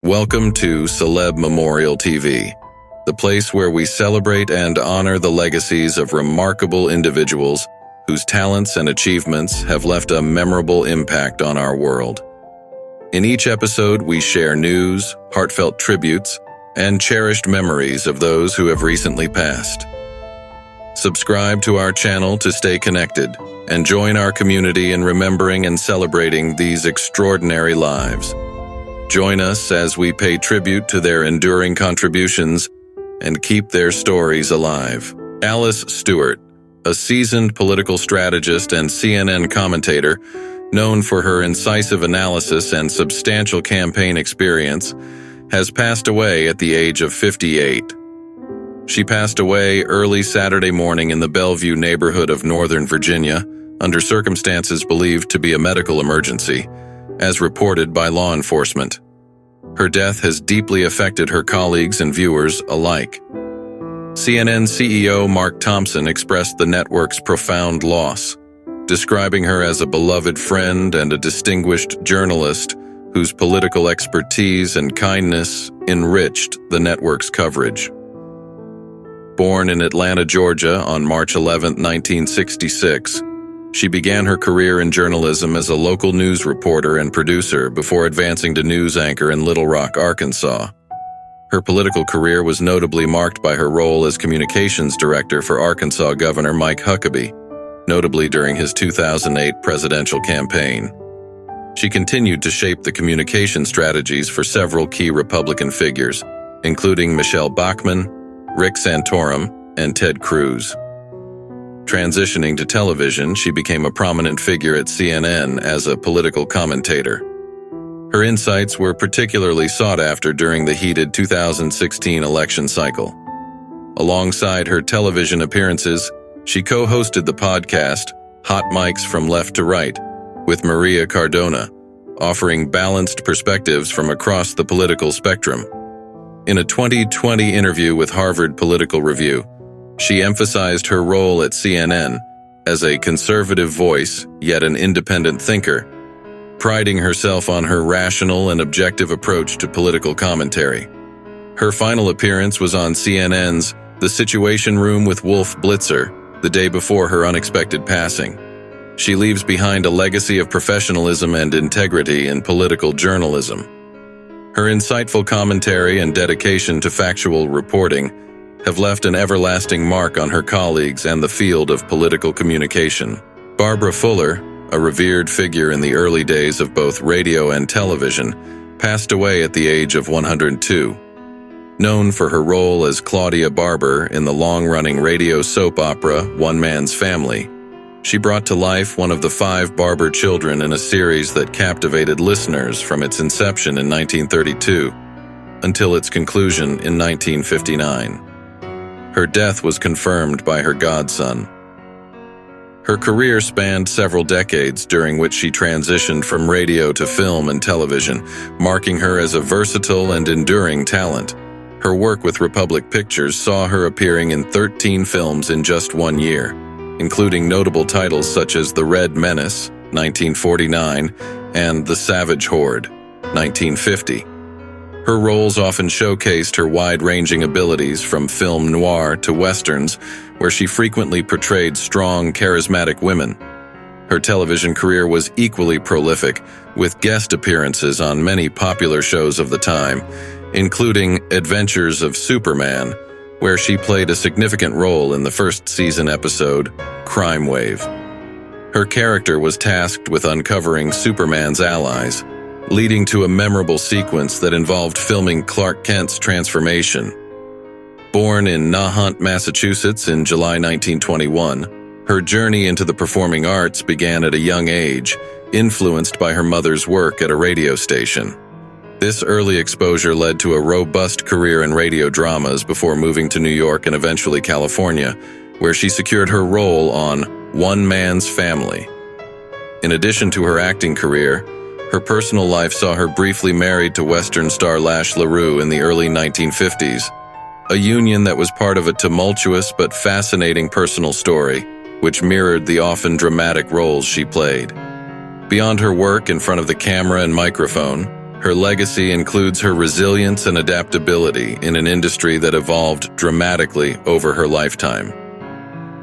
Welcome to CelebMemorialTV, the place where we celebrate and honor the legacies of remarkable individuals whose talents and achievements have left a memorable impact on our world. In each episode, we share news, heartfelt tributes, and cherished memories of those who have recently passed. Subscribe to our channel to stay connected and join our community in remembering and celebrating these extraordinary lives. Join us as we pay tribute to their enduring contributions and keep their stories alive. Alice Stewart, a seasoned political strategist and CNN commentator, known for her incisive analysis and substantial campaign experience, has passed away at the age of 58. She passed away early Saturday morning in the Bellevue neighborhood of Northern Virginia, under circumstances believed to be a medical emergency, as reported by law enforcement. Her death has deeply affected her colleagues and viewers alike. CNN CEO Mark Thompson expressed the network's profound loss, describing her as a beloved friend and a distinguished journalist whose political expertise and kindness enriched the network's coverage. Born in Atlanta, Georgia on March 11, 1966, she began her career in journalism as a local news reporter and producer before advancing to news anchor in Little Rock, Arkansas. Her political career was notably marked by her role as communications director for Arkansas Governor Mike Huckabee, notably during his 2008 presidential campaign. She continued to shape the communication strategies for several key Republican figures, including Michelle Bachmann, Rick Santorum, and Ted Cruz. Transitioning to television, she became a prominent figure at CNN as a political commentator. Her insights were particularly sought after during the heated 2016 election cycle. Alongside her television appearances, she co-hosted the podcast Hot Mics from Left to Right with Maria Cardona, offering balanced perspectives from across the political spectrum. In a 2020 interview with Harvard Political Review, she emphasized her role at CNN as a conservative voice, yet an independent thinker, priding herself on her rational and objective approach to political commentary. Her final appearance was on CNN's The Situation Room with Wolf Blitzer the day before her unexpected passing. She leaves behind a legacy of professionalism and integrity in political journalism. Her insightful commentary and dedication to factual reporting have left an everlasting mark on her colleagues and the field of political communication. Barbara Fuller, a revered figure in the early days of both radio and television, passed away at the age of 102. Known for her role as Claudia Barber in the long-running radio soap opera One Man's Family, she brought to life one of the 5 Barber children in a series that captivated listeners from its inception in 1932 until its conclusion in 1959. Her death was confirmed by her godson. Her career spanned several decades, during which she transitioned from radio to film and television, marking her as a versatile and enduring talent. Her work with Republic Pictures saw her appearing in 13 films in just 1 year, including notable titles such as The Red Menace, 1949, and The Savage Horde, 1950. Her roles often showcased her wide-ranging abilities from film noir to westerns, where she frequently portrayed strong, charismatic women. Her television career was equally prolific, with guest appearances on many popular shows of the time, including Adventures of Superman, where she played a significant role in the first season episode, Crime Wave. Her character was tasked with uncovering Superman's allies, leading to a memorable sequence that involved filming Clark Kent's transformation. Born in Nahant, Massachusetts in July 1921, her journey into the performing arts began at a young age, influenced by her mother's work at a radio station. This early exposure led to a robust career in radio dramas before moving to New York and eventually California, where she secured her role on One Man's Family. In addition to her acting career, her personal life saw her briefly married to Western star Lash LaRue in the early 1950s, a union that was part of a tumultuous but fascinating personal story, which mirrored the often dramatic roles she played. Beyond her work in front of the camera and microphone, Her legacy includes her resilience and adaptability in an industry that evolved dramatically over her lifetime.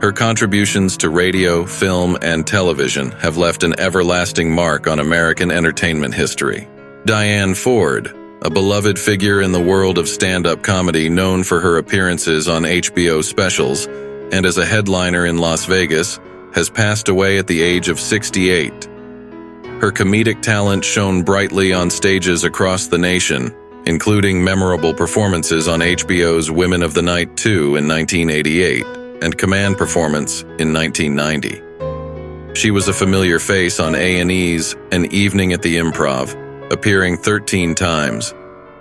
Her contributions to radio, film, and television have left an everlasting mark on American entertainment history. Diane Ford, a beloved figure in the world of stand-up comedy known for her appearances on HBO specials and as a headliner in Las Vegas, has passed away at the age of 68. Her comedic talent shone brightly on stages across the nation, including memorable performances on HBO's Women of the Night 2 in 1988 and Command Performance in 1990. She was a familiar face on A&E's An Evening at the Improv, appearing 13 times,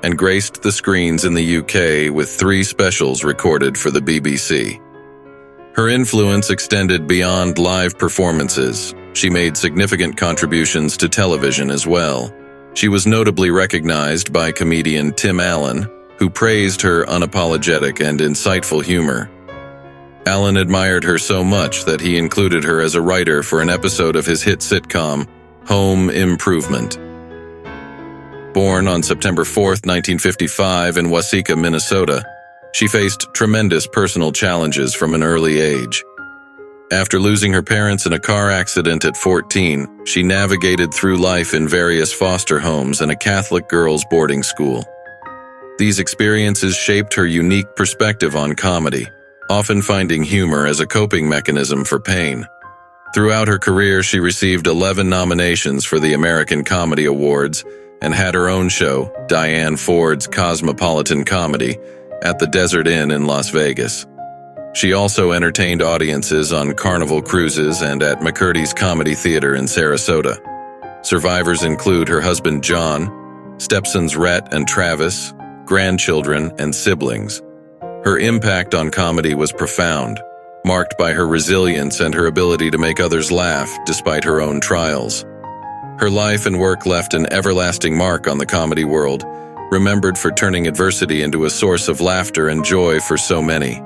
and graced the screens in the UK with 3 specials recorded for the BBC. Her influence extended beyond live performances. She made significant contributions to television as well. She was notably recognized by comedian Tim Allen, who praised her unapologetic and insightful humor. Allen admired her so much that he included her as a writer for an episode of his hit sitcom, Home Improvement. Born on September 4, 1955 in Waseca, Minnesota, she faced tremendous personal challenges from an early age. After losing her parents in a car accident at 14, she navigated through life in various foster homes and a Catholic girls' boarding school. These experiences shaped her unique perspective on comedy, often finding humor as a coping mechanism for pain. Throughout her career, she received 11 nominations for the American Comedy Awards and had her own show, Diane Ford's Cosmopolitan Comedy, at the Desert Inn in Las Vegas. She also entertained audiences on Carnival Cruises and at McCurdy's Comedy Theater in Sarasota. Survivors include her husband John, stepsons Rhett and Travis, grandchildren, and siblings. Her impact on comedy was profound, marked by her resilience and her ability to make others laugh despite her own trials. Her life and work left an everlasting mark on the comedy world, remembered for turning adversity into a source of laughter and joy for so many.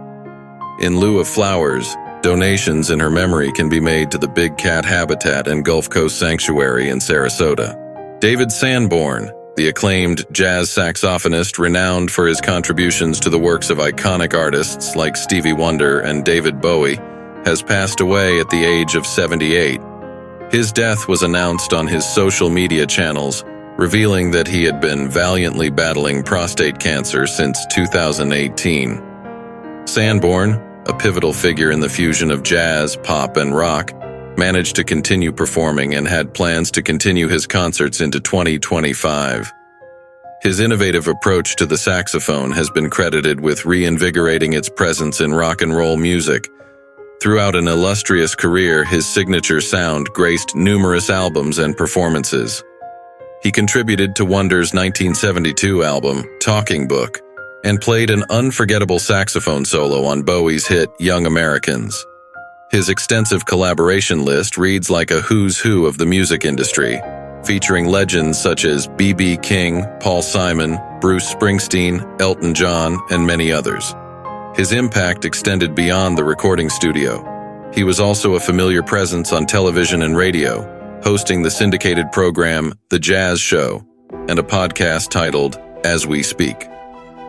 In lieu of flowers, donations in her memory can be made to the Big Cat Habitat and Gulf Coast Sanctuary in Sarasota. David Sanborn, the acclaimed jazz saxophonist renowned for his contributions to the works of iconic artists like Stevie Wonder and David Bowie, has passed away at the age of 78. His death was announced on his social media channels, revealing that he had been valiantly battling prostate cancer since 2018. Sanborn, a pivotal figure in the fusion of jazz, pop, and rock, managed to continue performing and had plans to continue his concerts into 2025. His innovative approach to the saxophone has been credited with reinvigorating its presence in rock and roll music. Throughout an illustrious career, his signature sound graced numerous albums and performances. He contributed to Wonder's 1972 album, Talking Book, and played an unforgettable saxophone solo on Bowie's hit Young Americans. His extensive collaboration list reads like a who's who of the music industry, featuring legends such as B.B. King, Paul Simon, Bruce Springsteen, Elton John, and many others. His impact extended beyond the recording studio. He was also a familiar presence on television and radio, hosting the syndicated program The Jazz Show and a podcast titled As We Speak.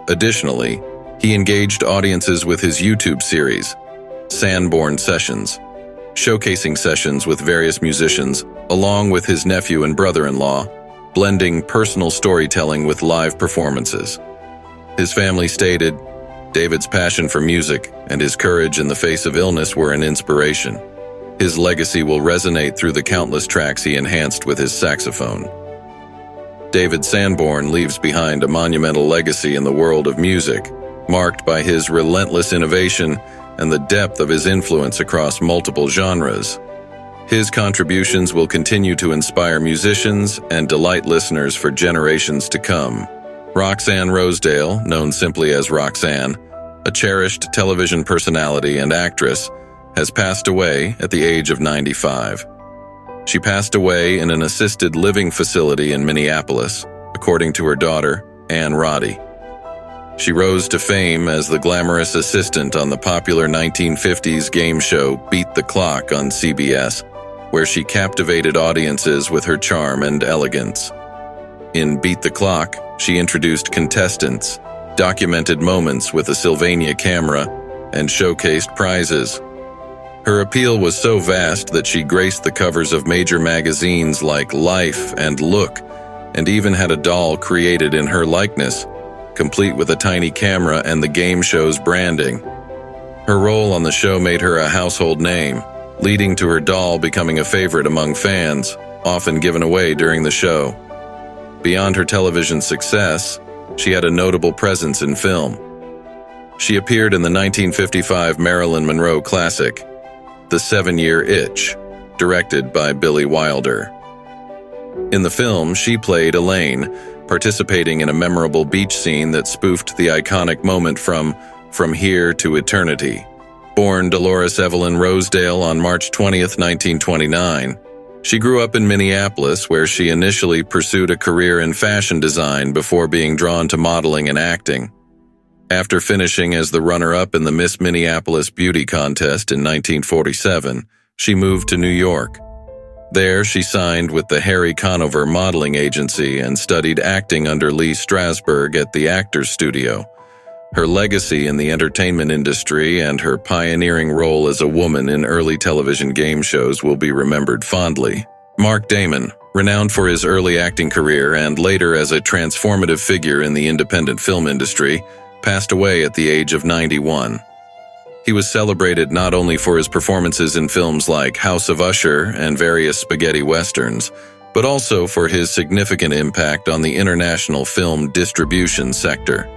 Additionally, he engaged audiences with his YouTube series, Sanborn Sessions, showcasing sessions with various musicians, along with his nephew and brother-in-law, blending personal storytelling with live performances. His family stated, David's passion for music and his courage in the face of illness were an inspiration. His legacy will resonate through the countless tracks he enhanced with his saxophone. David Sanborn leaves behind a monumental legacy in the world of music, marked by his relentless innovation and the depth of his influence across multiple genres. His contributions will continue to inspire musicians and delight listeners for generations to come. Roxanne Rosedale, known simply as Roxanne, a cherished television personality and actress, has passed away at the age of 95. She passed away in an assisted living facility in Minneapolis, according to her daughter, Ann Roddy. She rose to fame as the glamorous assistant on the popular 1950s game show Beat the Clock on CBS, where she captivated audiences with her charm and elegance. In Beat the Clock, she introduced contestants, documented moments with a Sylvania camera, and showcased prizes. Her appeal was so vast that she graced the covers of major magazines like Life and Look, and even had a doll created in her likeness, complete with a tiny camera and the game show's branding. Her role on the show made her a household name, leading to her doll becoming a favorite among fans, often given away during the show. Beyond her television success, she had a notable presence in film. She appeared in the 1955 Marilyn Monroe classic, The 7-Year Itch, directed by Billy Wilder. In the film, she played Elaine, participating in a memorable beach scene that spoofed the iconic moment From Here to Eternity. Born Dolores Evelyn Rosedale on March 20, 1929, she grew up in Minneapolis, where she initially pursued a career in fashion design before being drawn to modeling and acting. After finishing as the runner-up in the Miss Minneapolis Beauty Contest in 1947, she moved to New York. There, she signed with the Harry Conover modeling agency and studied acting under Lee Strasberg at the Actors Studio. Her legacy in the entertainment industry and her pioneering role as a woman in early television game shows will be remembered fondly. Mark Damon, renowned for his early acting career and later as a transformative figure in the independent film industry, passed away at the age of 91. He was celebrated not only for his performances in films like House of Usher and various spaghetti westerns, but also for his significant impact on the international film distribution sector.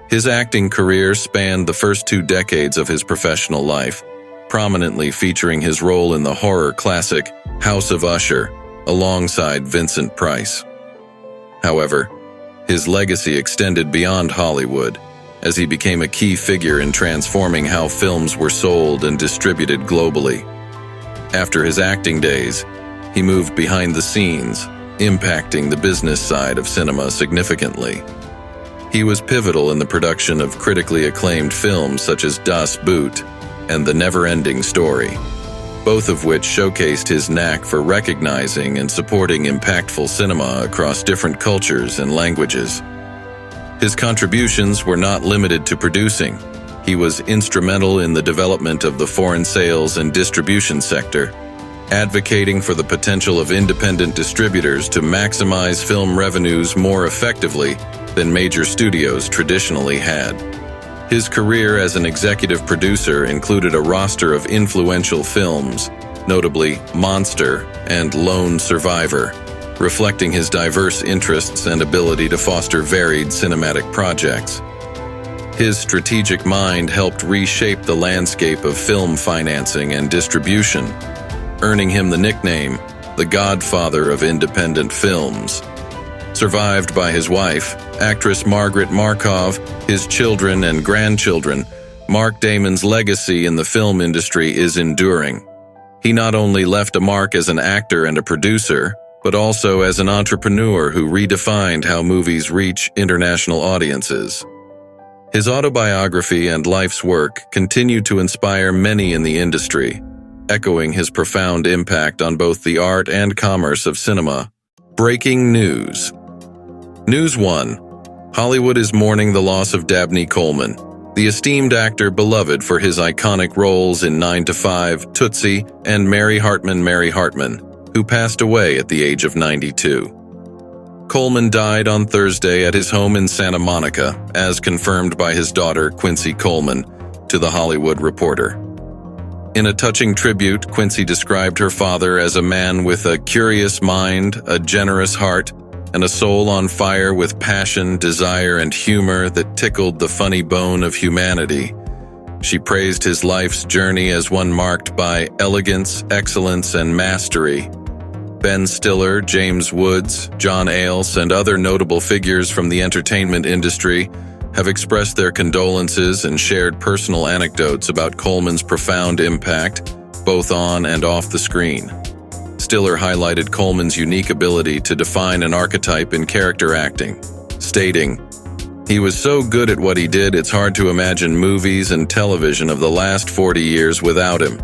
His acting career spanned the first 2 decades of his professional life, prominently featuring his role in the horror classic House of Usher, alongside Vincent Price. However, his legacy extended beyond Hollywood, as he became a key figure in transforming how films were sold and distributed globally. After his acting days, he moved behind the scenes, impacting the business side of cinema significantly. He was pivotal in the production of critically acclaimed films such as Das Boot and The Never-Ending Story, both of which showcased his knack for recognizing and supporting impactful cinema across different cultures and languages. His contributions were not limited to producing. He was instrumental in the development of the foreign sales and distribution sector, advocating for the potential of independent distributors to maximize film revenues more effectively than major studios traditionally had. His career as an executive producer included a roster of influential films, notably Monster and Lone Survivor, reflecting his diverse interests and ability to foster varied cinematic projects. His strategic mind helped reshape the landscape of film financing and distribution, earning him the nickname, the Godfather of Independent Films. Survived by his wife, actress Margaret Markov, his children and grandchildren, Mark Damon's legacy in the film industry is enduring. He not only left a mark as an actor and a producer, but also as an entrepreneur who redefined how movies reach international audiences. His autobiography and life's work continue to inspire many in the industry, echoing his profound impact on both the art and commerce of cinema. Breaking news. News 1. Hollywood is mourning the loss of Dabney Coleman, the esteemed actor beloved for his iconic roles in 9 to 5, Tootsie, and Mary Hartman, who passed away at the age of 92. Coleman died on Thursday at his home in Santa Monica, as confirmed by his daughter, Quincy Coleman, to The Hollywood Reporter. In a touching tribute, Quincy described her father as a man with a curious mind, a generous heart, and a soul on fire with passion, desire, and humor that tickled the funny bone of humanity. She praised his life's journey as one marked by elegance, excellence, and mastery. Ben Stiller, James Woods, John Ailes, and other notable figures from the entertainment industry have expressed their condolences and shared personal anecdotes about Coleman's profound impact, both on and off the screen. Stiller highlighted Coleman's unique ability to define an archetype in character acting, stating, "He was so good at what he did, it's hard to imagine movies and television of the last 40 years without him.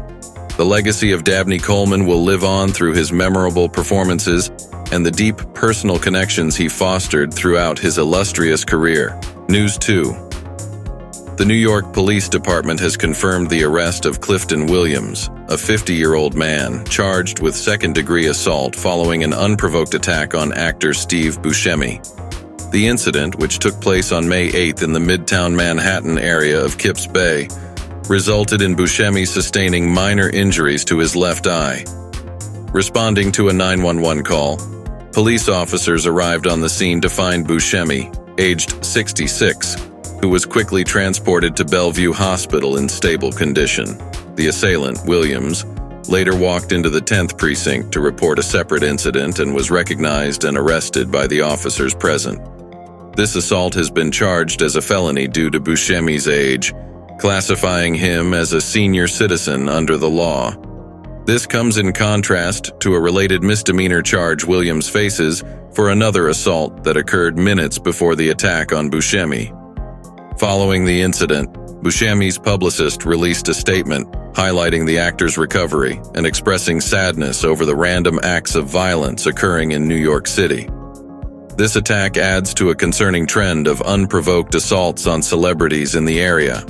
The legacy of Dabney Coleman will live on through his memorable performances and the deep personal connections he fostered throughout his illustrious career. News 2. The New York Police Department has confirmed the arrest of Clifton Williams, a 50-year-old man charged with second-degree assault following an unprovoked attack on actor Steve Buscemi. The incident, which took place on May 8th in the Midtown Manhattan area of Kips Bay, resulted in Buscemi sustaining minor injuries to his left eye. Responding to a 911 call, police officers arrived on the scene to find Buscemi, aged 66, who was quickly transported to Bellevue Hospital in stable condition. The assailant, Williams, later walked into the 10th precinct to report a separate incident and was recognized and arrested by the officers present. This assault has been charged as a felony due to Buscemi's age, classifying him as a senior citizen under the law. This comes in contrast to a related misdemeanor charge Williams faces for another assault that occurred minutes before the attack on Buscemi. Following the incident, Buscemi's publicist released a statement highlighting the actor's recovery and expressing sadness over the random acts of violence occurring in New York City. This attack adds to a concerning trend of unprovoked assaults on celebrities in the area.